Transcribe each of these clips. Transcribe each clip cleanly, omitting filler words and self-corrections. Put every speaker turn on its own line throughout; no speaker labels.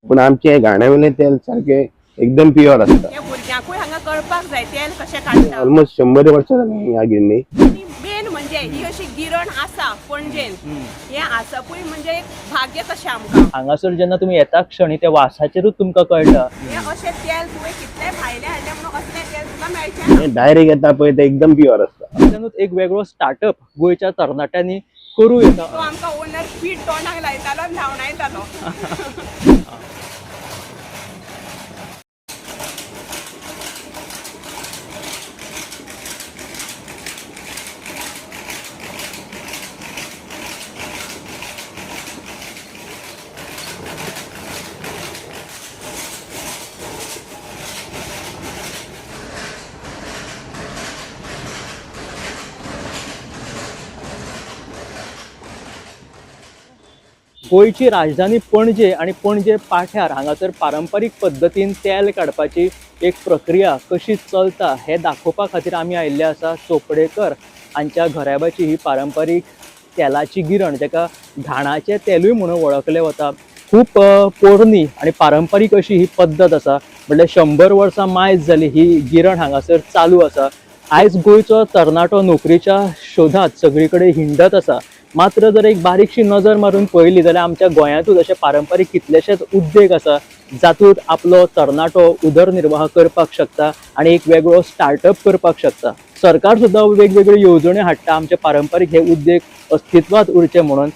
पण आमचे घाण्यावयले तेल सारखे एकदम प्युअर असता.
हे भुरग्यांकूय हांगा कळपाक जाय तेल कशें काडटा.
ऑलमोस्ट 100 वर्सां जाली ह्या गिरणी.
आनी मेन म्हणजे ही अशी गिरण आसा पणजेन, हे आसपूय म्हणजे एक भाग्य कशें आमकां.
हांगासर जेन्ना तुम्ही येता क्षणी त्या वासाचेरूच तुमकां कळटा
हे अशें तेल तुवें कितलें भायलें हाडलें म्हणून असलें तेल तुका मेळचें.
डायरेक्ट येता पळय ते एकदम प्युअर असता.
त्यातूनच एक वेगळो स्टार्टअप गोंयच्या तरणाट्यांनी करूं येता.
तो आमकां ओनर पीठ तोंडाक लायतालो आनी धांवडायतालो.
गोंयची राजधानी पणजे आणि पणजे पाठ्यार हांगासर पारंपारीक पद्दतीन तेल काडपाची एक प्रक्रिया कशी चलता हे दाखोवपा खातीर आमी आयिल्ले आसा चोपडेकर हांच्या घराब्याची ही पारंपारीक तेलाची गिरण, जाका घाणाचें तेलूय म्हणून वळखलें वता. खूब पोरणी आणि पारंपारीक अशी ही पद्दत आसा. म्हणल्यार 100 वर्सां मायज जाली ही गिरण हांगासर चालू आसा. आयज गोंयचो तरणाटो नोकरीच्या शोधात सगळी कडेन हिंडत आसा. मात्र जर एक बारीकशी नजर मारून पळयली जाल्यार आमच्या गोंयांतूच अशे पारंपारीक कितलेशेच उद्देग आसा जातूंत आपलो तरणाटो उदरनिर्वाह करपाक शकता आणि एक वेगळो स्टार्टअप करपाक शकता. सरकार सुद्दां वेगवेगळ्यो येवजण्यो हाडटा आमचे पारंपारीक हे उद्देग अस्तित्वात उरचे म्हणून.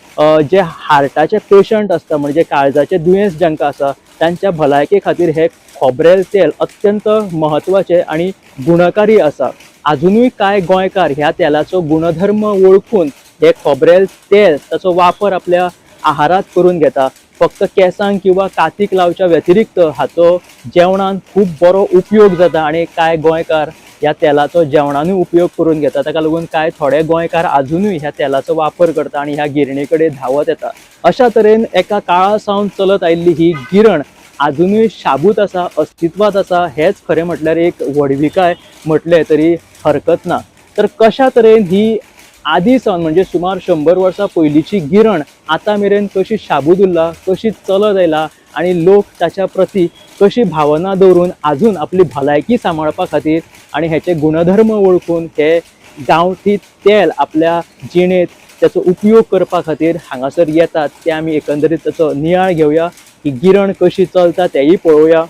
जे हार्टाचे पेशंट आसता म्हणजे काळजाचे दुयेंस जांकां आसा त्यांच्या भलायके खातीर हे खोबरेल तेल अत्यंत महत्वाचे आणि गुणकारी आसा. अजूनय कांय गोंयकार ह्या तेलाचो गुणधर्म वळखून हे खोबरेल तेल ताचो वापर आपल्या आहारात करून घेता. फक्त केसांक किंवा कातीक लावच्या व्यतिरिक्त हाचो जेवणान खूब बरो उपयोग जाता आणि कांय गोंयकार ह्या तेलाचो जेवणानूय उपयोग करून घेता. ताका लागून कांय थोडे गोंयकार अजूनय ह्या तेलाचो वापर करता आणि ह्या गिरणी कडेन धांवत येता. अशा तरेन एका काळा सावन चलत आयिल्ली ही गिरण अजूनय शाबूत आसा, अस्तित्वात आसा. हेच खरें म्हटल्यार एक व्हडविकाय म्हटले तरी हरकत ना. तर कशा तरेन ही आदी सावन म्हणजे सुमार 100 वर्सां पयलींची गिरण आतां मेरेन कशी शाबूत उरला, कशी चलत आयला आणि लोक ताच्या प्रती कशी भावना दवरून अजून आपली भलायकी सांबाळपा खातीर आणि हेचे गुणधर्म वळखून हे गांवठी तेल आपल्या जिणेंत त्याचो उपयोग करपा खातीर हांगासर येतात ते आमी एकंदरीत ताचो नियाळ घेवया. ही गिरण कशी चलता तेयी पळोवया.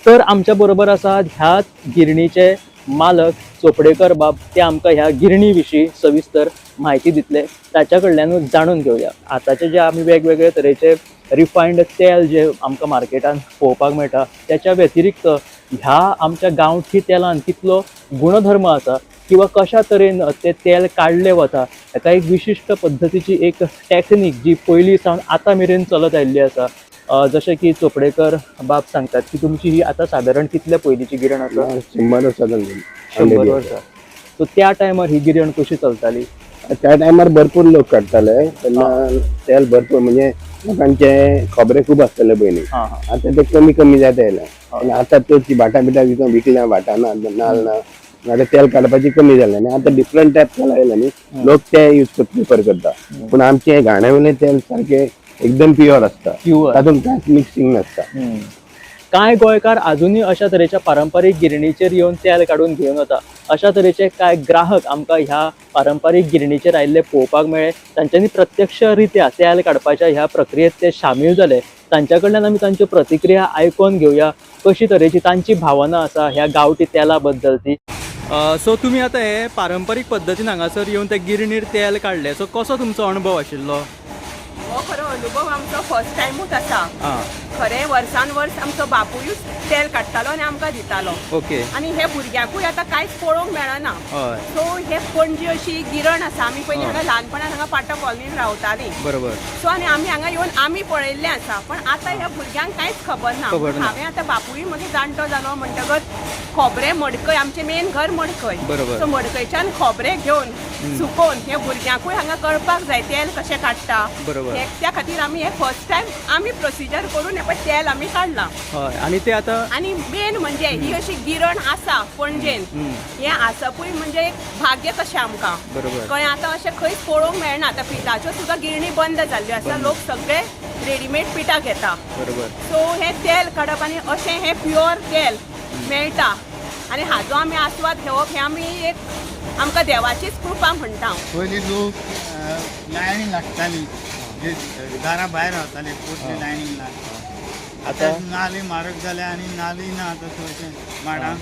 तर आमच्या बरोबर आसात ह्या गिरणीचे मालक चोपडेकर बाब. ते आमकां ह्या गिरणी विशीं सविस्तर म्हायती दितले. ताच्या कडल्यानूच जाणून घेवया. आतांचे जे आमी वेगवेगळे तरेचे रिफायंड तेल जे आमकां मार्केटान पळोवपाक मेळटा त्याच्या व्यतिरिक्त ह्या आमच्या गांवठी तेलान कितलो गुणधर्म आसा किंवा कशा तरेन ते तेल काडले वता हेका एक विशिश्ट पद्दतीची एक टॅक्नीक जी पयलीं सावन आतां मेरेन चलत आयिल्ली आसा. जशें की चोपडेकर बाब सांगतात की तुमची ही आता साधारण कितल्या पयलींची गिरण आसा?
100 वर्सां जाली.
100 वर्सां. सो त्या टायमार ही गिरण कशी चलताली?
त्या टायमार भरपूर लोक काडटाले. तेन्ना तेल भरपूर म्हणजे लोकांचे खोबरे खूब आसताले पयलीं. आता ते कमी कमी जाता येयला. आनी आतां तेच भाटां बिटां विकल्या भाटां ना, नाल्ल ना. आता तेल काडपाची कमी जालें आनी आतां डिफरंट टायप तेल आयला न्ही. लोक ते यूज प्रिफर करता. पूण आमचे घाण्यावयले तेल सारखे एकदम प्युअर असता. तातूंत कांयच मिक्सिंग नासता.
कांय गोंयकार अजूनय अशा तरेच्या पारंपारीक गिरणीचेर येवन तेल काडून घेवन वता. अशा तरेचे कांय ग्राहक आमकां ह्या पारंपारीक गिरणीचेर आयिल्ले पळोवपाक मेळ्ळे. तांच्यांनी प्रत्यक्षरित्या तेल काडपाच्या ह्या प्रक्रियेत ते शामील जाले. तांच्या कडल्यान आमी तांच्यो प्रतिक्रिया आयकून घेवया. कशी तरेची तांची भावना आसा ह्या गांवठी तेला बद्दल ती. सो तुमी आतां हे पारंपारीक पद्दतीन हांगासर येवन ते गिरणीर तेल काडले. सो कसो तुमचो अनुभव आशिल्लो?
हो खरो अनुभव आमचो फर्स्ट टायमूच आसा. खरें वर्सान वर्स आमचो बापूयूच तेल काडटालो आनी आमकां दितालो.
ओके.
आनी हे भुरग्यांकूय आतां कांयच पळोवंक मेळना. सो हे पणजी अशी गिरण आसा. आमी पयलीं हांगा ल्हानपणांत हांगा पाटो कॉलनीन रावतालीं.
बरोबर.
सो आनी आमी हांगा येवन आमी पळयल्लें आसा. पण आतां ह्या भुरग्यांक कांयच खबर ना. हांवें आतां बापूय म्हजो जाणटो जालो म्हणटकच खोबरें मडकय आमचें मेन घर मडकय. सो मडकयच्यान खोबरें घेवन सुकोवन हे भुरग्यांकूय हांगा कळपाक जाय तेल कशें काडटा. त्या खातीर आमी हे फर्स्ट टायम आमी प्रोसिजर करून हे तेल आमी काडलां.
आनी ते आतां
आनी मेन म्हणजे ही अशी गिरण आसा पणजेन. हे आसपूय म्हणजे एक भाग्य कशें आमकां. कळ्ळें. आतां अशें खंयच पळोवंक मेळना. आतां पिठाच्यो सुद्दां गिरणी बंद जाल्ल्यो आसा. लोक सगळे रेडीमेड पिठाक येता.
बरोबर.
सो हे तेल काडप आनी अशें हे प्युअर तेल मेळटा आनी हाजो आमी आस्वाद घेवप हे आमी एक आमकां देवाचीच कृपा म्हणटा.
पयलीं लोक लायनीन लागताली, जे घरा भायर रावताले पोटली लायनीन लागता. आतां नाली म्हारग जाले आनी नाली ना आतां चडशें माडांक,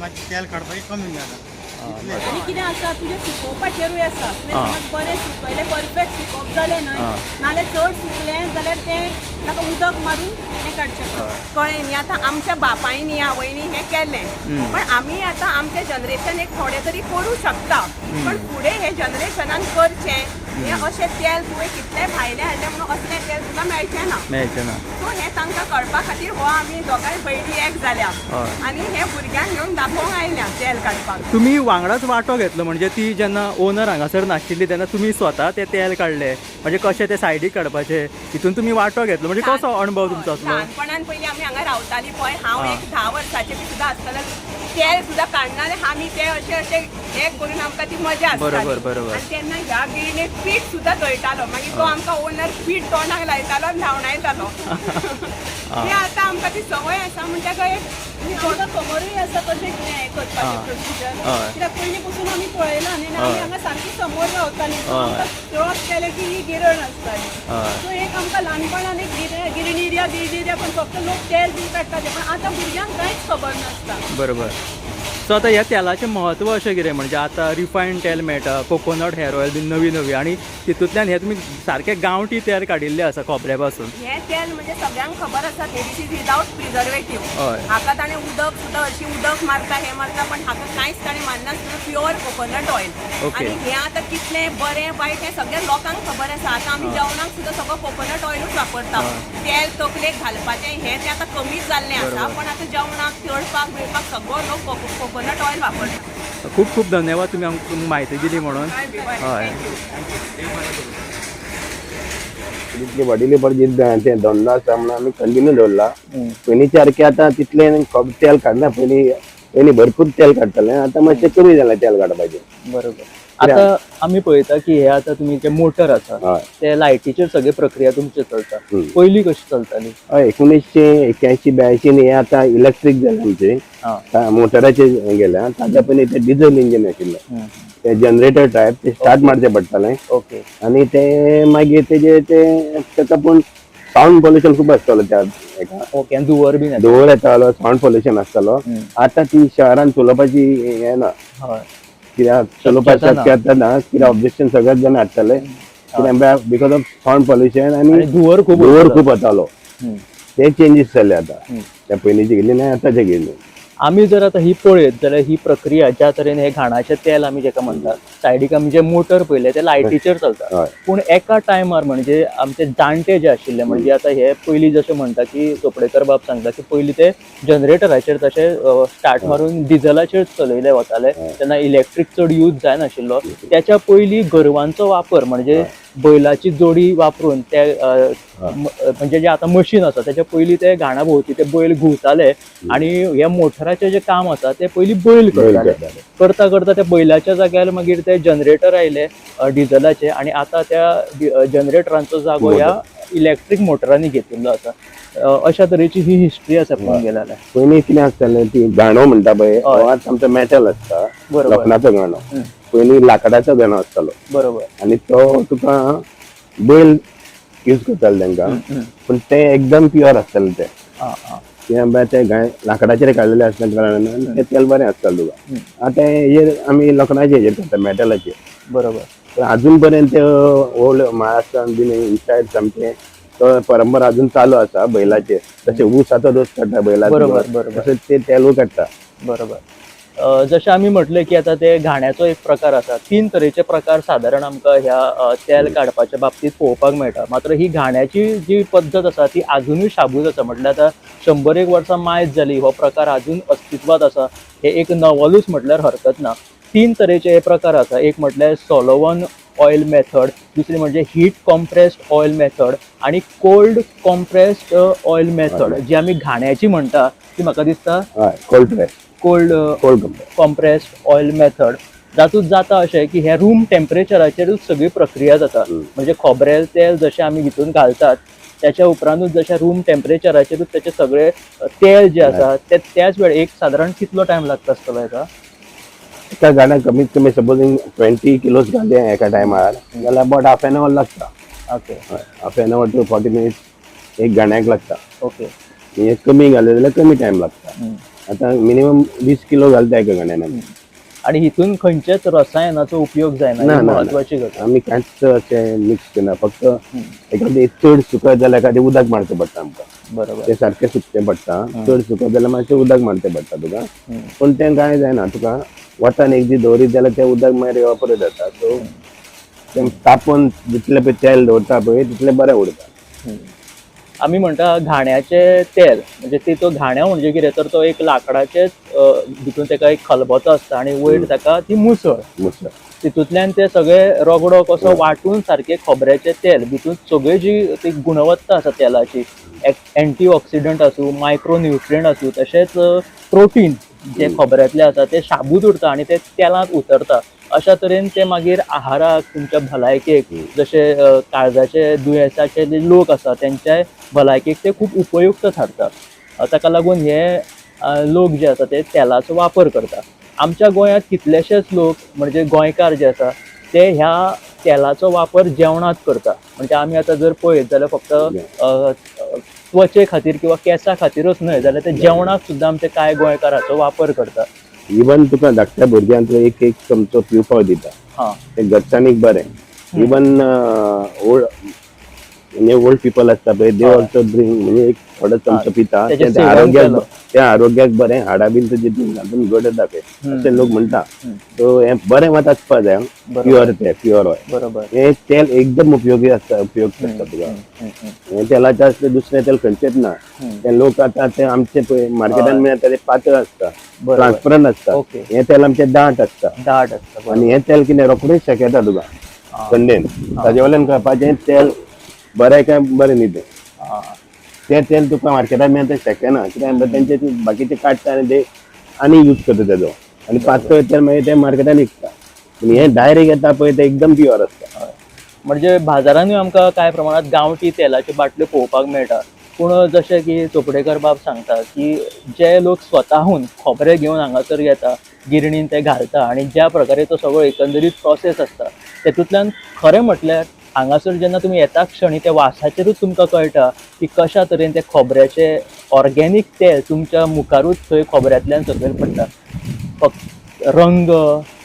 मातशें तेल काडपाचें कमी जालां.
आनी कितें आसा तुजें सुकोवपाचेरूय आसा. समज बरें सुकयलें परफेक्ट सुकोवप जालें न्हय, नाल्यार चड सुकलें जाल्यार तें ताका उदक मारून हें काडचें. कळ्ळें न्ही. आतां आमच्या बापायनी आवयनी हें केलें, पण आमी आतां आमचें जनरेशन एक थोडें तरी करूं शकता. पण फुडें हे जनरेशनान करचें हें अशें तेल तुवें कितलें भायलें हाडलें म्हणून असलें तेल तुका मेळचें ना. सो हें तांकां कळपा खातीर हो आमी दोगांय भयणी एक जाल्या आनी हे भुरग्यांक घेवन दाखोवंक आयल्या तेल काडपाक.
तुम्ही वांगडाच वांटो घेतलो, म्हणजे ती जेन्ना ओनर हांगासर नाशिल्ली तेन्ना तुम्ही स्वता ते तेल काडले, म्हणजे कशें ते सायडीक काडपाचे हितून तुम्ही वांटो घेतलो, म्हणजे कसो अणभव तुमचो असलो?
ल्हानपणान पयलीं आमी हांगा रावतालीं पळय, हांव एक 10 वर्साचें बी सुद्दां आसतना तेल सुद्दां काडनाले आमी ते अशें हे करून आमकां ती मजा आसताली. आनी तेन्ना ह्या गिरणीक पीठ सुद्दां दळटालो, मागीर तो आमकां ओनर पीठ तोंडाक लायतालो आनी धांवडायतालो. हे आतां आमकां ती संवय आसा म्हणटकच थोडो समोरूय आसा तशें कितें हें करपाचें प्रोसिजर. कित्याक पयलीं पसून आमी पळयलां न्ही, आमी हांगा सारकी समोर रावतालीं. सो आमकां क्रॉस केलें की ही गिरण आसताली. सो एक आमकां ल्हानपणान एक गिरणीर्या पण फक्त लोक तेल बी काडटाले, पण आतां भुरग्यांक कांयच खबर नासता.
बरोबर. सो आतां ह्या तेलाचें म्हत्व अशें कितें, म्हणजे आतां रिफायंड तेल मेळटा, कोकोनट हेअर ऑयल बी नवी आनी तितूंतल्यान हे तुमी सारकें गांवठी तेल काडिल्लें आसा खोबऱ्या पासून.
हें तेल म्हणजे सगळ्यांक खबर आसा दीस इज विदाउट प्रिझर्वेटिव्ह. हाका ताणें उदक सुद्दां अशी उदक मारता हें मारता, पण हाका कांयच ताणें मारनासतना प्युअर कोकोनट ऑयल. आनी हें आतां कितलें बरें वायट हें सगळ्या लोकांक खबर आसा. आतां आमी जेवणाक सुद्दां सगळो कोकोनट ऑयलूच वापरता. तेल तकलेक घालपाचें हें तें आतां कमीच जाल्लें आसा, पण आतां जेवणाक तळपाक बिळपाक सगळो लोक कोकोनट ऑयल वापरता.
खूप खूप धन्यवाद तुम्ही आमकां म्हायती दिली म्हणून. हय.
जितली वडिली परत तें धंदो आसा म्हणून आमी कंटिन्यू दवरला. पयलींच्या सारकें आतां तितलें तेल काडना. पयलीं भरपूर तेल काडटाले, आतां मातशें कमी जालें तेल काडपाचें.
बरोबर. आता आमी पळयता की हे आता तुम्ही जे मोटर आसा ते लायटीचेर सगळी प्रक्रिया तुमची चलता. पयलीं कशी चलताली?
1981-82 हे आता इलेक्ट्रीक जालें आमचे, मोटराचेर गेल्या. ताच्या पयलीं ते डिझल इंजीन आशिल्लें, ते जनरेटर टायप, ते स्टार्ट मारचें पडटालें.
ओके.
आनी ते मागीर तेका पूण सावंड पोल्युशन खूब आसतालो त्या हेका.
ओके. आनी धुंवर
येतालो, सावंड पोल्युशन आसतालो. आतां ती शहरान चलोवपाची हें ना, कित्याक चलोवपाक शक्यता ना, कित्याक ऑब्जेक्शन सगळेच जाण हाडटाले, कित्याक बिकॉज ऑफ सावंड पोल्युशन आनी धुंवर खूब येतालो. ते चेंजीस जाले आतां, त्या पयलींचे गेली ना आतांचे गेली.
आमी जर आता ही पळयत जाल्यार ही प्रक्रिया ज्या तरेन हे घाणाचें तेल आमी जेका म्हणटात, सायडीक आमी जे मोटर पळयले ते लायटीचेर चलता. पूण एका टायमार म्हणजे आमचे जाणटे जे आशिल्ले, म्हणजे आता हे पयलीं जशें म्हणटा की चोपडेकर बाब सांगता की पयलीं ते जनरेटराचेर तशें स्टार्ट मारून डिझलाचेर चलयले वताले, तेन्ना इलेक्ट्रीक चड यूज जायनाशिल्लो. त्याच्या पयलीं गोरवांचो वापर म्हणजे बैलाची जोडी वापरून ते म्हणजे जे आता मशीन आसा त्याच्या पयलीं ते घाणा भोंवती ते बैल घुंवताले आनी हे मोटराचें जे काम आसा ते पयलीं बैल करताले. करता करता त्या बैलाच्या जाग्यार मागीर ते जनरेटर आयले डिझलाचे, आनी आतां त्या जनरेटरांचो जागो ह्या इलेक्ट्रीक मोटरांनी घेतिल्लो आसा. अशा तरेची ही हिस्ट्री आसा पळोवंक गेल्यार.
पयलीं कितें आसतालें, ती गाणो म्हणटा पळय, आमचो मेटल आसता, लोखंडाचो गाणो. पयलीं लाकडाचो गाणो आसतालो.
बरोबर.
आनी तो तुका बैल यूज करताले तांकां, पूण ते एकदम प्युअर आसताले ते. कित्याक ते लाकडाचेर काडलेले आसल्या कारणान ते तेल बरें आसतालें तुका. आतां हेजेर आमी लोखंडाचे हेजेर करता, मेटलाचेर.
बरोबर.
अजून पर्यंत ओल्ड महाराष्ट्रान बीन इनसायड सामकें तो परंपरा अजून चालू आसा बैलाचेर. तशें ऊस आतां दोस काडटा बैलाचेर, तशें ते तेलूय काडटा.
बरोबर. जशें आमी म्हटलें की आतां ते घाण्याचो एक प्रकार आसा. 3 तरेचे प्रकार सादारण आमकां ह्या तेल काडपाच्या बाबतींत पळोवपाक मेळटा. मात्र ही घाण्याची जी पद्दत आसा ती अजुनूय शाबूत आसा. म्हटल्यार आतां 100-1 वर्सां मायज जाली हो प्रकार अजून अस्तित्वात आसा. हे एक नवलूच म्हटल्यार हरकत ना. 3 तरेचे हे प्रकार आसा. एक म्हटल्यार सोलोवन ऑयल मेथड, दुसरी म्हणजे हीट कॉम्प्रेस्ड ऑयल मेथड आणि कोल्ड कॉम्प्रेस्ड ऑयल मेथड. जी आमी घाण्याची म्हणटा ती म्हाका दिसता कोल्ड कॉम्प्रेस्ड ऑयल मेथड. जातूंत जाता अशें की हे रूम टेम्परेचराचेरूच सगळी प्रक्रिया जाता. म्हणजे खोबरेल तेल जशें आमी भितून घालतात त्याच्या उपरांतूच जशें रूम टेम्परेचराचेरूच त्याचे सगळे तेल जे आसा ते त्याच वेळ एक साधारण कितलो टायम लागता आसतलो हेका?
एका गाण्याक कमीत कमी सपोजींग 20 किलोज घाले एका टायमार जाल्यार अबाउट हाफ एन अवर लागता.
Okay
half an hour to 40 minutes एक गाण्याक लागता.
ओके
हे कमी घाले जाल्यार कमी टायम लागता. आता मिनिमम 20 किलो घालता एका गाण्यान.
आणि हितून खंयचेच रसायनाचो उपयोग जायना
ना
ही
ना
महत्वाची गजाल.
आमी कांयच अशें मिक्स करना. फक्त एखादें चड सुकत जाल्यार एखादें उदक मारचें पडटा आमकां.
बरोबर.
ते सारकें सुकचें पडटा. चड सुकत जाल्यार मातशें उदक मारचें पडटा तुका. पूण तें कांय जायना तुका. वतान एक दीस दवरीत जाल्यार तें उदक मागीर एवापोरेट जाता. सो तें तापोवन जितलें पळय तेल दवरता पळय तितलें बरें उरता.
आमी म्हणटा घाण्याचे तेल म्हणजे तो घाण्या म्हणजे कितें तर तो एक लाकडाचेच भितून तेका एक खलबतो आसता आणि वयर ताका ती मुसळ. तितूंतल्यान ते सगळे रगडो कसो वाटून सारखे खोबऱ्याचे तेल भितून सगळी जी ती गुणवत्ता आसा तेलाची एंटी ऑक्सिडंट आसूं मायक्रो न्युट्रियंट आसूं तशेंच प्रोटीन जे खोबऱ्यातले आसा ते शाबूत उरता आणि ते तेलांत उतरता. अशा तरेन ते मागीर आहाराक तुमच्या भलायकेक जशे काळजाचे दुयेंसाचे जे लोक आसा तेंच्या भलायकेक ते खूब उपयुक्त थारता. ताका लागून हे लोक जे आसा ते तेलाचो वापर करता. आमच्या गोंयांत कितलेशेच लोक म्हणजे गोंयकार जे आसा ते ह्या तेलाचो वापर जेवणात करता. म्हणजे आमी आतां जर पळयत जाल्यार फक्त त्वचे खातीर किंवा केंसा खातीरच न्हय जाल्यार ते जेवणाक सुद्दां आमचे कांय गोंयकाराचो वापर करता.
इवन तुका धाकट्या भुरग्यांक एक एक चमचो पिवपाक दिता. ते घटसाणीक बरें. इवन म्हणजे ओल्ड पीपल आसता पळय दे ऑल्सो ड्रिंक म्हणजे एक थोडो चमचो पिता. ते आरोग्याक बरें. हाडां बीन तुजी घालून घट येता पळय अशें लोक म्हणटा. सो हें बरें मात आसपा जाय. Pure oil.
बरोबर.
हे तेल एकदम उपयोगी आसता तुका. हे तेलाचें असलें दुसरें तेल खंयचेच ना. ते लोक आतां ते आमचे पळय मार्केटान मेळटा ते पातळ आसता ट्रान्सपरंट आसता. हे तेल आमचे दाट आसता. आनी हे तेल कितें रोखडेच शेकयता तुका थंडेन. ताजे वयल्यान कळपाचें तेल बरें काय बरें न्ही तें तेल तुका मार्केटान मेळटा तें शेकना. कित्याक तेंचे बाकीचे काडटा आनी ते आनी यूज करता तेजो आनी पातळ तेल मागीर ते मार्केटान विकता. पूण हे डायरेक्ट येता पळय ते एकदम प्युअर आसता.
म्हणजे बाजारांनी आमकां कांय प्रमाणात गांवठी तेलाच्यो बाटल्यो पळोवपाक मेळटा. पूण जशें की चोपडेकर बाब सांगता की जे लोक स्वताहून खोबरें घेवन हांगासर येता गिरणीन ते घालता आणि ज्या प्रकारे तो सगळो एकंदरीत प्रोसेस आसता तेतूंतल्यान खरें म्हटल्यार हांगासर जेन्ना तुमी येता क्षणी त्या वासाचेरूच तुमकां कळटा की कशा तरेन ते खोबऱ्याचे ऑर्गेनीक तेल तुमच्या मुखारूच थंय खोबऱ्यांतल्यान सकयल पडटा. फक्त रंग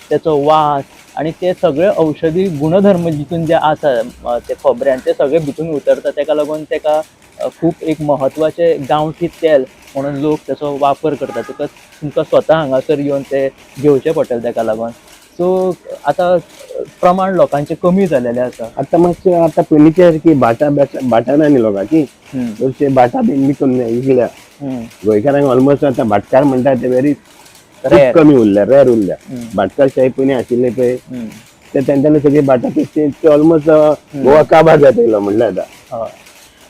त्याचो वास आणि ते सगळे औषधी गुणधर्म जितून जे आसा ते खोबऱ्यान ते सगळे भितून उतरता. ताका लागून ताका खूब एक म्हत्वाचे गांवठी तेल म्हणून लोक त्याचो वापर करता. तुमकां स्वता हांगासर येवन ते घेवचें पडटलें ताका लागून. सो आतां प्रमाण लोकांचे कमी जालेले आसा.
आतां मातशें आतां पयलींचे सारकी भाटां ना न्ही लोकांची. चडशे भाटां बीन विकून विकल्या. गोंयकारांक ऑलमोस्ट आतां भाटकार म्हणटा ते व्हेरी कमी उरल्या रेर उरल्या. भाटकार शाही पयलीं आशिल्ले पळय ते तेंच्यांनी सगळी भाटां ते ऑलमोस्ट गोवा काबार जाता येयलो म्हणल्यार आतां.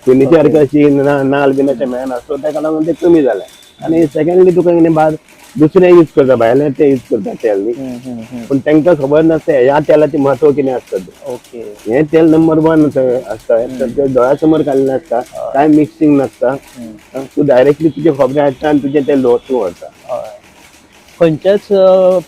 पयलींची सारकी अशी नाल बीन अशें मेळना. सो ताका लागून ते कमी जाल्या. आनी सेकंडली तुका कितें भायर दुसरे यूज करता भायले ते यूज करता तेल न्ही. पूण तांकां खबर नासता ह्या तेलाचें म्हत्व कितें आसता. हे तेल नंबर 1 आसता. दोळ्या समोर घाल्लें आसता. कांय मिक्सिंग नासता. तूं डायरेक्टली तुजे खोबरें हाडटा आनी तुजें तेल तूं व्हरता.
खंयच्याच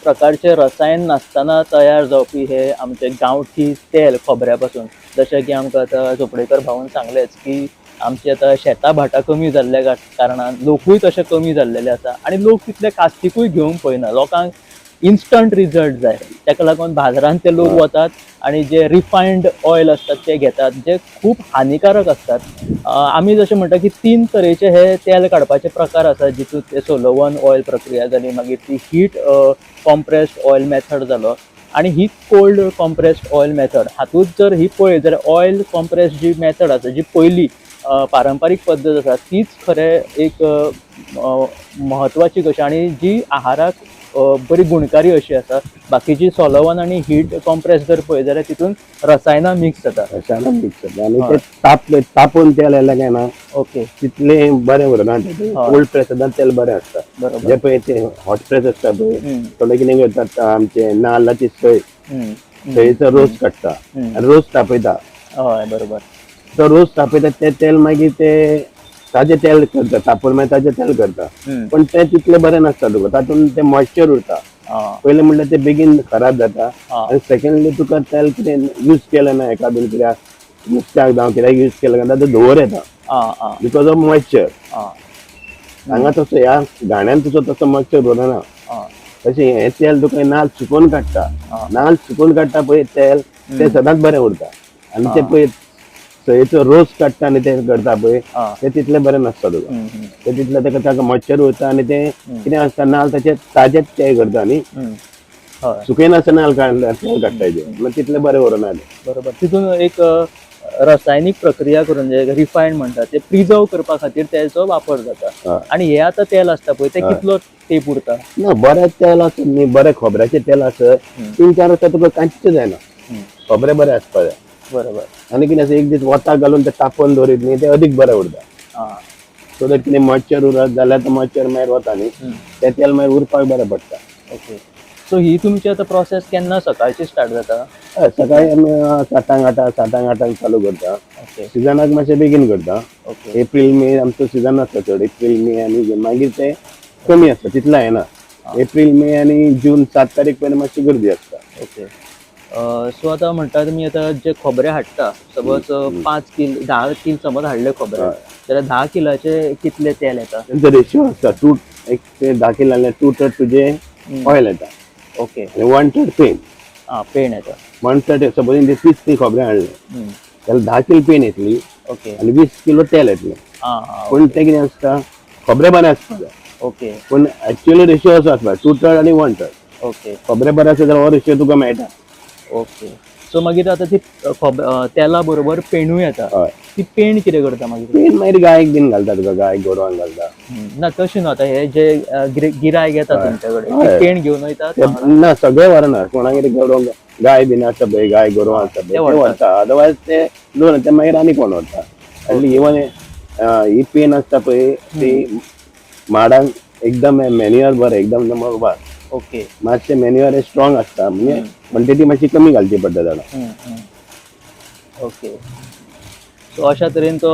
प्रकारचे रसायन नासतना तयार जावपी हे आमचे गांवठी तेल खोबऱ्या पासून. जशें की आमकां आतां चोपडेकर भाऊन सांगलेच की आमची आतां शेतां भाटां कमी जाल्ल्या कारणान लोकूय तशे कमी जाल्लेले आसा आनी लोक तितले कास्तीकूय घेवंक पळयना. लोकांक इन्स्टंट रिजल्ट जाय. ताका लागून बाजारांत ते लोक वतात आणि जे रिफायंड ऑयल असतात ते घेतात जे खूप हानिकारक असतात. आमी जशें म्हणटा की 3 तरेचे हे तेल काडपाचे प्रकार आसा जितून ते सोलोवन ऑयल प्रक्रिया जाली मागीर ती हीट कॉम्प्रेस्ड ऑयल मेथड जालो आणि ही कोल्ड कॉम्प्रेस्ड ऑयल मेथड. हातूंत जर ही पळय जाल्यार ऑयल कॉम्प्रेस्ड जी मेथड आसा जी पयली पारंपारीक पद्दत आसा तीच खरें एक म्हत्वाची कशी आणि जी आहाराक बरी गुणकारी अशी आसा. बाकीची सोलोवन आणि हीट कॉम्प्रेस जर पळय जाल्यार तितून रसायनां मिक्स जाता.
आनी ते तापोवन तेल येयलें काय ना तितलें बरें उरना. कोल्ड प्रेसांत तेल बरें आसता. जे पळय ते हॉट प्रेस आसता पळय थोडे कितें करतात आमचे नाल्लाची सयेचो रोस काडटा आनी रोस तापयता.
हय बरोबर.
तो रोज तापयता ते तेल मागीर ते ताजे तेल करता, तापोवन मागीर ताजे तेल करता. पण ते तितले बरें नासता तुका, तातूंत ते मॉइश्चर उरता. पयलें म्हणल्यार ते बेगीन खराब जाता. आनी सेकंडली तुका तेल कितें यूज केलें ना एका बीन कित्याक नुस्त्याक जावं कित्याक यूज केलें काय ते धुंवर येता बिकॉज ऑफ मॉइश्चर. हांगा तसो ह्या घाण्यान तुजो तसो मॉइश्चर उरना. तशें हें तेल तुका नाल्ल सुकोवन काडटा, नाल्ल सुकोवन काडटा पळय तेल ते सदांच बरें उरता. आनी ते पळय सयेचो रोस काडटा आनी ते करता पळय ते तितले बरें नासता तुका. ते तितले ताका मॉइश्चर उरता आनी ते कितें आसता नाल्ल ताचे ताजेच ते करता न्ही, सुके नासतना नाल्ल तेल काडटाचे मागीर तितले बरें उरना.
बरोबर. तितून एक रासायनिक प्रक्रिया करून जे रिफायंड म्हणतात ते प्रिजर्व करपा खातीर तेचो वापर जाता. आणि हे आता तेल असता पळय ते कितलो तेप उरता?
ना बरें तेल आसत न्ही, बरें खोबऱ्याचें तेल आसत 3-4 वर्सां तुका कांयच जायना. खोबरें बरें आसपा जाय.
बरोबर.
आनी कितें आसा एक दीस वताक घालून ते तापोवन दवरीत न्ही ते अदीक बरें उरता. सो दॅट कितें मॉइश्चर उरत जाल्यार तो मॉइश्चर मागीर वता न्ही ते तेल मागीर उरपाक बरें पडटा.
ओके. सो ही तुमची आता प्रोसेस केन्ना सकाळची स्टार्ट जाता?
सकाळी आमी 7:00-8:00 चालू करता. सिजनाक मातशें बेगीन करता. एप्रील मे आमचो सिजन आसता चड, एप्रील मे आनी मागीर ते कमी आसता तितलें येना. एप्रील मे आनी जून 7 तारीख पर्यंत मातशी गर्दी आसता.
ओके. सो आता म्हणटा तुमी आता जे खोबरे हाडटा सपोज 5 किल 10 किल समज हाडले खोबरे जाल्यार 10 किलाचे कितले तेल येता?
तेंचो रेशियो आसता. एक ते 10 किलो जाल्यार 2 थर्ड तुजे ऑयल येता.
ओके.
आनी 1 थर्ड पेन.
पेन येता.
1 थर्ड सपोज 30 ती खोबरें हाडलें जाल्यार 10 किलो पेन येतली.
ओके.
आनी 20 किलो तेल येतलें. पूण ते कितें आसता खोबरें बरें आसता जाय.
ओके.
पूण एक्चुअली रेशियो असो आसता 2 थर्ड आनी 1 थर्ड.
ओके.
खोबरें बरें आसा जाल्यार हो रेशियो तुका मेळटा.
ओके. सो मागीर आता ती तेला बरोबर पेणूय येता.
हय.
ती पेण कितें करता मागीर?
पेन मागीर गायक बीन घालता तुका, गाय गोरवांक घालता.
ना तशें न्हू. आता हे जे गिरायक येता तुमच्या कडेन ती पेण घेवन वयतात?
ना सगळे व्हरना. कोणागेर गोरवांक गाय बीन आसता पळय, गाय गोरवां आसता पळय ते व्हरता. अदरवायज ते दोन ते मागीर आनी कोण व्हरता. आनी इवन ही पेन आसता पळय ती माडांक एकदम मॅन्युअर बरें एकदम नंबर 1.
ओके.
मातशें मॅन्युअर स्ट्रॉंग आसता म्हणजे क्वॉन्टिटी मातशी कमी घालची पडटा झाडां.
ओके. सो अशा तरेन तो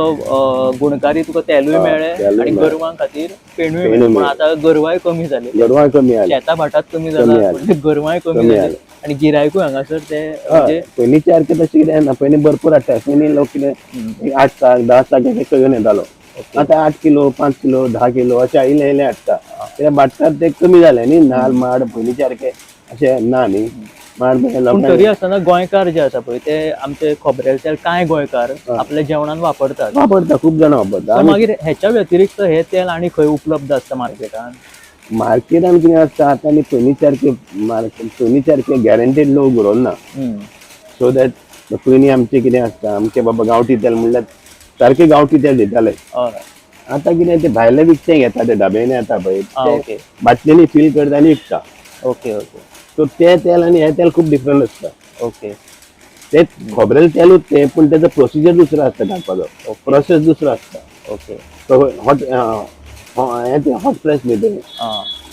गुणकारी तुका तेलूय मेळ्ळें आनी गोरवां खातीर पेणूय मेळ्ळें. पूण आतां गोरवांय कमी जाले,
गोरवां कमी जाले,
शेतां भाटात कमी जाला, गोरवांय कमी जाले आनी गिरायकूय हांगासर ते म्हणजे
पयलींचे सारकें तशें कितें ना. पयलीं भरपूर हाडटा. पयलीं लोक कितें 8 साक 10 साक एक घेवन येतालो. आतां 8 किलो 5 किलो 10 किलो अशें इल्लें इल्लें हाडटा. कित्याक भाटकार ते कमी जाले न्ही. नाल्ल माड पयलींचे सारके अशें ना न्ही.
पूण तरी आसतना गोंयकार जे आसा पळय ते आमचे खोबरेल तेल कांय गोंयकार आपल्या जेवणान वापरतात.
खूब जाणां वापरता.
मागीर हेच्या व्यतिरिक्त हे तेल आनी खंय उपलब्ध आसता मार्केटान?
मार्केटान कितें आसता आतां आनी पयलीं सारके गॅरंटीड लोक उरोना. सो दॅट पयलीं आमचें कितें आसता आमचे बाबा गांवठी तेल म्हणल्यार सारकें गांवठी तेल दिताले. आतां कितें ते भायले विकते घेता ते डब्यांनी येता पळय बाटलेनी फील करता आनी विकता.
ओके. ओके.
सो ते तेल आनी हे तेल खूब डिफरंट आसता.
ओके.
ते खोबरेल तेलूच ते पूण तेजो प्रोसिजर दुसरो आसता घालपाचो. प्रोसेस दुसरो आसता.
ओके.
हॉट प्रेस न्ही ते.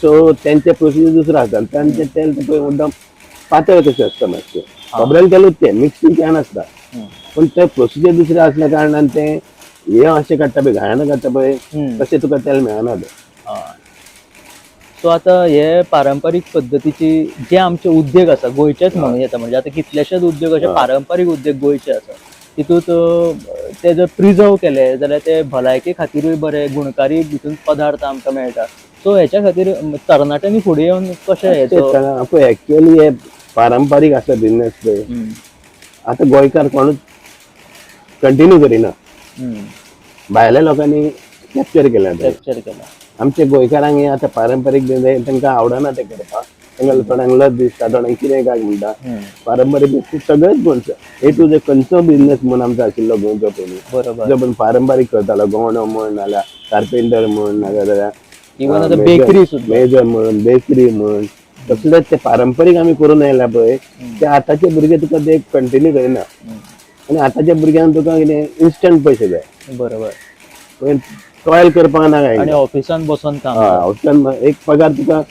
सो तेंचे प्रोसिजर दुसरो आसता. तांचे तेल एकदम पातळ कशें आसता मातशें. खोबरेल तेलूच ते मिक्सिंग कॅन आसता पूण ते प्रोसिजर दुसरे असल्या कारणान ते हे अशें काडटा पळय घायान काडटा पळय तशें तुका तेल मेळना.
सो आता हे पारंपारीक पद्दतीची जे आमचे उद्योग आसा गोंयचेच म्हणून येता म्हणजे आता कितलेशेच उद्योग अशे पारंपारीक उद्योग गोंयचे आसा तितूंत ते जर प्रिजर्व केले जाल्यार ते भलायके खातीरूय बरे गुणकारी भितून पदार्थ आमकां मेळटा. सो हेच्या खातीर तरणाट्यांनी फुडें येवन कशें
एक्चुअली हे पारंपारीक आसा बिझनेस पळय आतां गोंयकार कोणूच कंटिन्यू करिना. भायल्या लोकांनी कॅप्चर केला. आमचे गोंयकारांक हे आतां पारंपारीक तांकां आवडना ते करपाक. तांकां थोड्यांक लज दिसता, थोड्यांक कितें काय म्हणटा. पारंपारीक सगळेच गोंयचो ए टू झेड खंयचो बिझनेस म्हूण आमचो आशिल्लो गोंयचो पयलीं जो पण पारंपारीक करतालो. गोंडो म्हण नाल्यार कार्पेंटर म्हण नाजाल्यार
इवन आतां बेकरी सुद्दां
मेजर म्हण बेकरी म्हण तसलेच ते पारंपारीक आमी करून आयल्या पळय ते आतांचे भुरगे तुका ते कंटिन्यू करिना. आनी आतांच्या भुरग्यांक तुका कितें इन्स्टंट पयशे जाय.
बरोबर.
टॉयल करपाक ना काय
आनी ऑफिसान बसून काम
ऑफिसान एक पगार तुका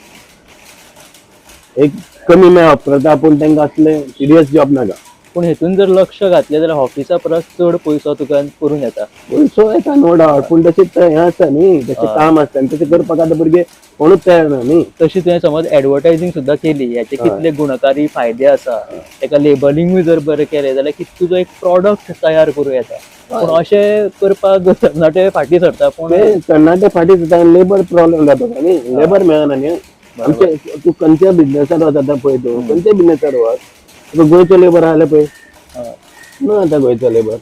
एक कमी मेळप करता पूण तांकां असले सिरियस जॉब नाका.
पूण हेतून जर लक्ष घातलें जाल्यार ऑफिसा परस चड पयसो तुका करूं येता.
पयसो येता नो डावट, पूण तशें हें आसता न्ही, तशें काम आसता आनी तशें करपाक आतां भुरगे कोणूच तयार ना न्ही.
तशी तुवें समज एडवर्टायझिंग सुद्दां केली, ह्याचे कितले गुणकारी फायदे आसा, तेका लेबलिंगूय जर बरें केलें जाल्यार तुजो एक प्रॉडक्ट तयार करूं येता. पूण अशें करपाक तरणाटे फाटीं सरता. पूण
तरणाटे फाटीं सुद्दां लेबर प्रॉब्लेम जाता न्ही, लेबर मेळना न्ही. आमचे तूं खंयच्या बिझनेसार वच आतां पळय, तूं खंयच्या बिझनेसार वच, तुका गोंयचो लेबर आसले पळय ना, आतां गोंयचो लेबर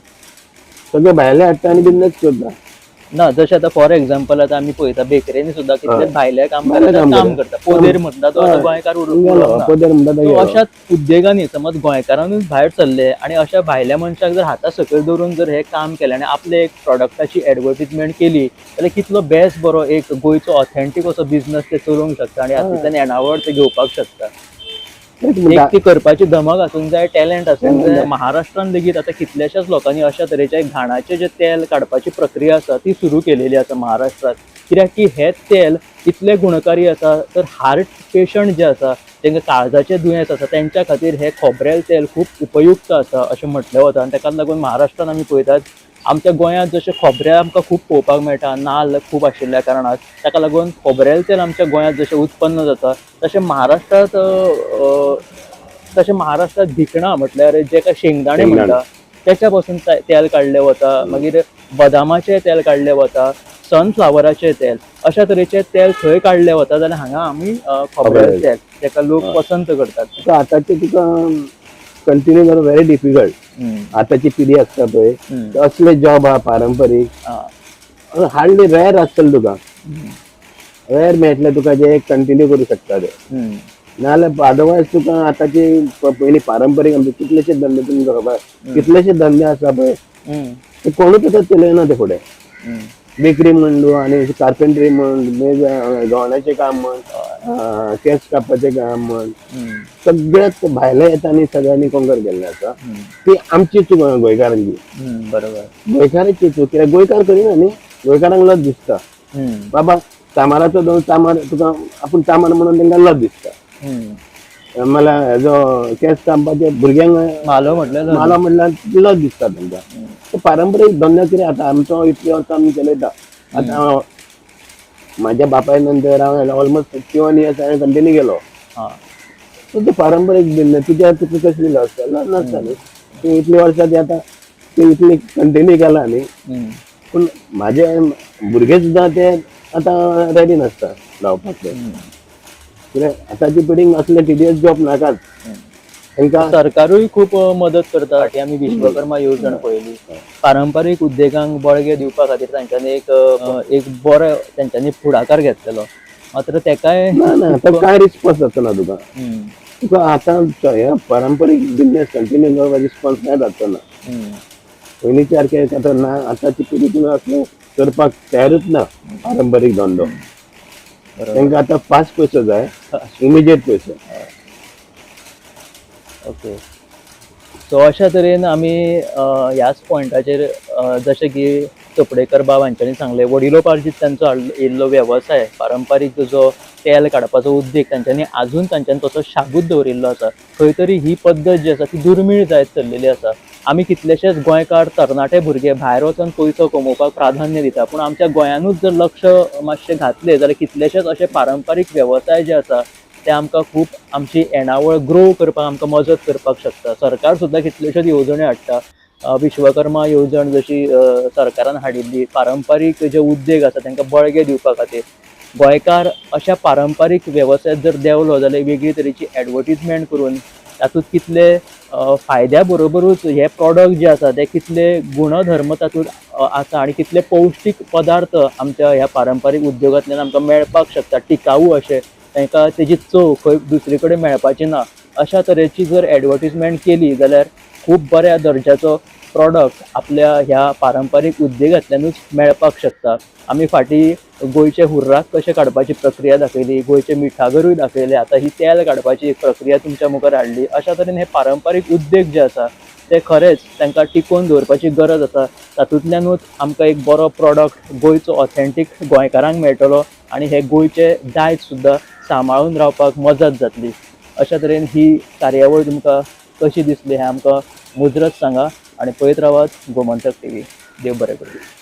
सगळे भायले हाडटा आनी बिझनेस करता.
ना, जशें आतां फॉर एक्झाम्पल आतां आमी पळयता बेकरेनी सुद्दां कितले भायले काम करता. पोदेर म्हणटा तो आतां गोंयकार उरलो
पदर म्हणटा
तो. अशाच उद्देगांनी समज गोंयकारांनूच भायर सरले आनी अशा भायल्या मनशाक जर हाता सकयल दवरून जर हे काम केलें आनी आपले एक प्रॉडक्टाची एडवर्टिजमेंट केली जाल्यार कितलो बेस्ट बरो एक गोंयचो ऑथेंटीक असो बिझनस ते चलोवंक शकता आनी हातूंतल्यान येणावळ ते घेवपाक शकता. एक ती करपाची धमक आसूंक जाय, टॅलंट आसूंक जाय. महाराष्ट्रान लेगीत आतां कितल्याशाच लोकांनी अशा तरेचे घाणाचे जे तेल काडपाची प्रक्रिया आसा ती सुरू केलेली आसा महाराष्ट्रात. कित्याक की हे तेल इतले गुणकारी आसा तर हार्ट पेशंट जे आसा, तांकां काळजाचें दुयेंस आसा, तेंच्या खातीर हे खोबरेल तेल खूब उपयुक्त आसा अशें म्हटलें वता. आनी ताकाच लागून महाराष्ट्रान आमी पळयतात आमच्या गोंयांत जशें खोबरें आमकां खूब पळोवपाक मेळटा, नाल्ल खूब आशिल्ल्या कारणान ताका लागून खोबरेल तेल आमच्या गोंयांत जशें उत्पन्न जाता तशें महाराष्ट्रात भिकणां म्हटल्यार जे काय शेंगदाणे म्हणटा त्याच्या पासून तेल काडलें वता. मागीर बदामाचें तेल काडलें वता, सनफ्लावराचें तेल, अशा तरेचे तेल थंय काडलें वता. जाल्यार हांगा आमी खोबरेल तेल जेका लोक पसंत करतात.
आतांचे तुका कंटिन्यू करप व्हेरी डिफिकल्ट. आतांची पिढी आसता पळय, असले जॉब आहा पारंपरीक हार्डली रेअर आसतले तुका, रेअर मेळटले तुका जे कंटिन्यू करू शकता ते. नाजाल्यार अदरवायज तुका आतांची पयलीं पारंपरीक आमचे कितलेशे धंदे तुमकां खबर, कितलेशे धंदे आसा पळय ते कोणूच आतां चलयना ते फुडें. बेकरी म्हणलो आनी कार्पेंट्री म्हण, गवण्याचें काम म्हण, केस कापपाचें काम म्हण, सगळ्यात भायले येता आनी सगळ्यांनी कंकर केल्लें आसा. ती आमची चूक गोंयकारांची.
बरोबर,
गोंयकारांची चूक. कित्याक गोंयकार करिना न्ही, गोंयकारांक लज दिसता बाबा चामाराचो दोन चामार तुका आपूण चामार म्हणून तांकां लज दिसता. मला हेजो केस कापपाचे भुरग्यांक मालो म्हटल्यार लज दिसता तांकां. पारंपरीक धंदो कितें आतां आमचो इतले वर्सां आमी चलयता. आतां म्हाज्या बापाय नंतर हांव ऑलमोस्ट 51 years हांवें कंटिन्यू केलो. सो ते पारंपरीक बिझनस तुज्या तुका कसली लज आसता नासता न्ही. तूं इतली वर्सां ते आतां ते इतली कंटिन्यू केला न्ही. पूण म्हाजे भुरगे सुद्दां ते आतां रेडी नासता रावपाक. कित्याक आतांची पिढीक असले टिडियस जॉब नाकात. तांकां
सरकारूय खूब मदत करता. आमी विश्वकर्मा येवजण पळयली. पारंपारीक उद्देगांक बळगे दिवपा खातीर तांच्यांनी एक बरो तेंच्यांनी फुडाकार घेतलेलो. मात्र तेकाय
ना काय रिस्पॉन्स जातना तुका आतां पारंपरीक बिझनेस कंटिन्यू करपाक रिस्पॉन्स नाही जातना. पयलींचे सारके आतां ना. आतांची पिढी तुका असले करपाक तयारूच ना पारंपरीक धंदो. तांकां आतां फास्ट पयसो जाय, इमिजिएट पयसो.
ओके, सो अशा तरेन आमी ह्याच पॉयंटाचेर जशें की चोपडेकर बाब हांच्यांनी सांगलें, वडिलोपार्जीत तांचो येयल्लो वेवसाय पारंपारीक जो तेल काडपाचो उद्देग तांच्यांनी आजून तांच्यांनी तसो शाबूत दवरिल्लो आसा. खंय तरी ही पद्दत जी आसा ती दुर्मीळ जायत चल्लेली आसा. आमी कितलेशेच गोंयकार तरणाटे भुरगे भायर वचून पयसो कमोवपाक प्राधान्य दिता. पूण आमच्या गोंयानूच जर लक्ष मातशें घातलें जाल्यार कितलेशेच अशे पारंपारीक वेवसाय जे आसा ते आमकां खूब आमची येणावळ ग्रो करपाक आमकां मदत करपाक शकता. सरकार सुद्दां कितल्योश्योच येवजण्यो हाडटा. विश्वकर्मा येवजण जशी सरकारान हाडिल्ली, पारंपारीक जे उद्देग आसा तांकां बळगे दिवपा खातीर. गोंयकार अशा पारंपारीक वेवसायात जर देवलो जाल्यार वेगळी तरेची एडवर्टिजमेंट करून तातूंत कितले फायद्या बरोबरूच हे प्रॉडक्ट जे आसा ते कितले गुणधर्म तातूंत आसा आनी कितले पौश्टीक पदार्थ आमच्या ह्या पारंपारीक उद्योगांतल्यान आमकां मेळपाक शकता, टिकाऊ अशे. तांकां तेजी चव खंय दुसरे कडेन मेळपाची ना. अशा तरेची जर एडवर्टिजमेंट केली जाल्यार खूब बऱ्या दर्जाचो प्रॉडक्ट आपल्या ह्या पारंपारीक उद्देगांतल्यानूच मेळपाक शकता. आमी फाटीं गोंयचे हुर्राक कशें काडपाची प्रक्रिया दाखयली, गोंयचे मिठागरूय दाखयले, आतां ही तेल काडपाची एक प्रक्रिया तुमच्या मुखार हाडली. अशा तरेन हे पारंपारीक उद्देग जे आसा ते खरेंच तांकां टिकोवन दवरपाची गरज आसा. तातूंतल्यानूच आमकां एक बरो प्रॉडक्ट गोंयचो ऑथेंटीक गोंयकारांक मेळटलो आनी हे गोंयचे दायज सुद्दां सांबाळून रावपाक मजत जातली. अशा तरेन ही कार्यावळ तुमकां कशी दिसली हें आमकां मुजरत सांगा आणि पळयत रावात गोमंतक TV. देव बरें करूं.